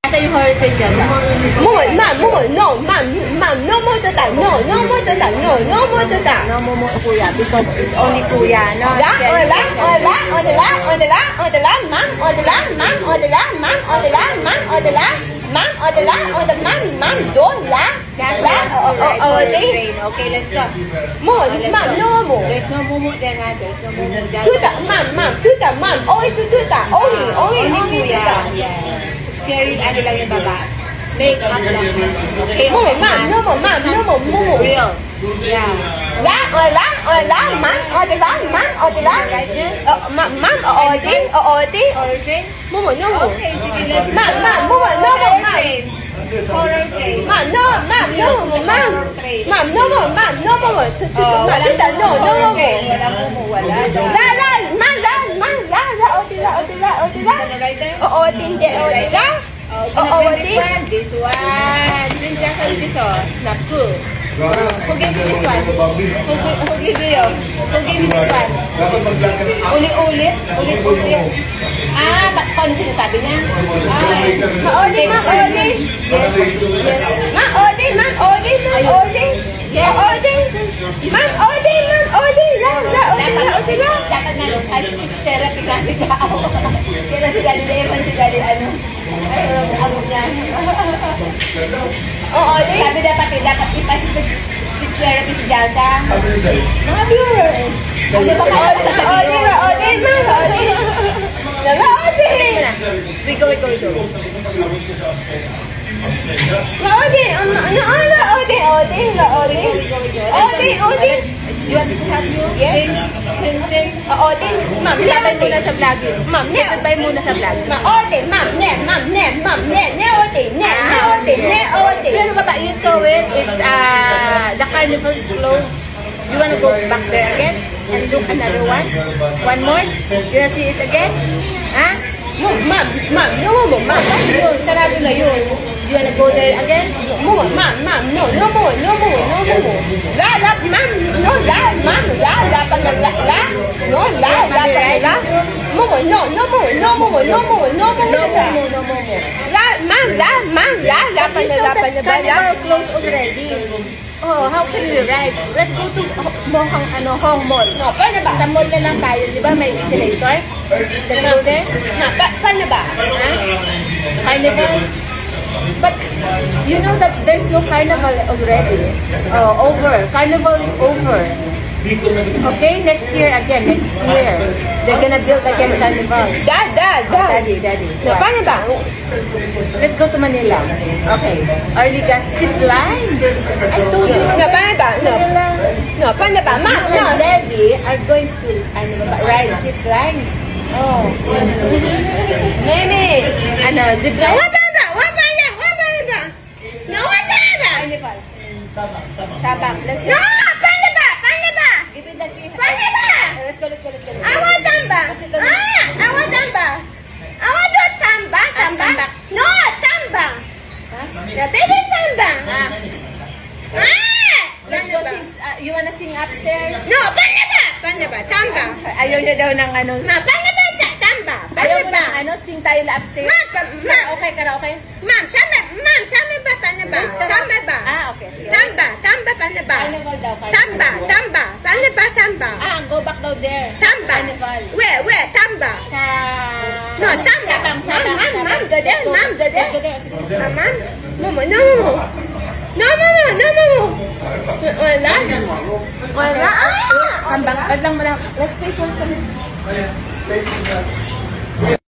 Asa yung horror train dyan? Ma'am, no more to that, no more to that, no more to that. No more kuya, because it's only kuya, no? On the left, ma'am, on the left, ma'am, on the left, ma'am, on the left, ma'am, on the left, ma'am, on the left, ma'am, don't laugh. Just left okay, let's go. More, ma'am, no more. There's no mumu there nga, there's no mumu. To that, ma'am, only to that, only kuya. Yes. Scary, ano lang yung baba. Make up lang. Okay, more, ma'am, no more. Real. Yeah. Ma'am, on the left, ma'am, on the left. Right there? Ma'am, Horror train? More, no more. Okay, sige, let's go. Ma'am, more, no more, ma'am. Horror train. Ma'am, no more, ma'am. Ma'am, no more, ma'am, no more. Wala more. Right there? This one. Princess of this one. Snap cool. Who gave me this one? Who gave you? Who gave me this one? Ulit-ulit? Ah, paano sinasabi niya? Maoli. Dapat na speech therapy kami kao. Kaya si Daddy Evan, si Daddy ano. Ay, niya. Sabi dapat ipa-speech therapy si Jasa. Mga viewers. Ano ba kayo sasabihin? We go. You want me to help you? Yes. Ma'am, silabay muna sa vlog yun. Ma'am, silabay muna sa vlog. Pero baba, you saw it. It's the carnival's closed. You wanna go back there again and look another one? One more? You wanna see it again? Huh? Ma'am, no more, ma'am. Yun, sarado na yun. You wanna go there again? Ma'am, no more. Carnival closed already. Oh, how can we ride? Let's go to Hong Mall. No, paano ba? Sa mall na lang tayo, di ba? May escalator. Let's go there. Paano ba? Carnival. But you know that there's no carnival already. Over. Carnival is over. Okay, next year again. Next year, they're gonna build again carnival. Daddy. No, paano ba? Let's go to Manila. Okay. Early gas zip line. I told you. No, paano ba? No, paano ba? You and Debbie are going to ride zip line. Oh. Neme. Zip line? What ba? Carnival. Sabang. Let's go. No, paano ba? Give me that key. Paano ba? Let's go. I want tamba. I want tamba. I want to tamba. No, tamba. The baby tamba. Let's go sing. You wanna sing upstairs? No, paano ba? Tamba. Ayaw niya daw ng ano. Paano ba? Tamba. Ayaw mo ng sing tayo na upstairs. Karaoke. Ma'am, tama ba? Paano ba? Tamba ba? Okay. Sige. Tamba, paano ba? Carnival daw. Tamba. Paano ba tamba? Go back daw there. Tamba. Carnival. Where? Tamba. No, tamba. Ma'am, go there. Go there. Sige. Ma'am, no. Wala. Come back. Let's pay first kami.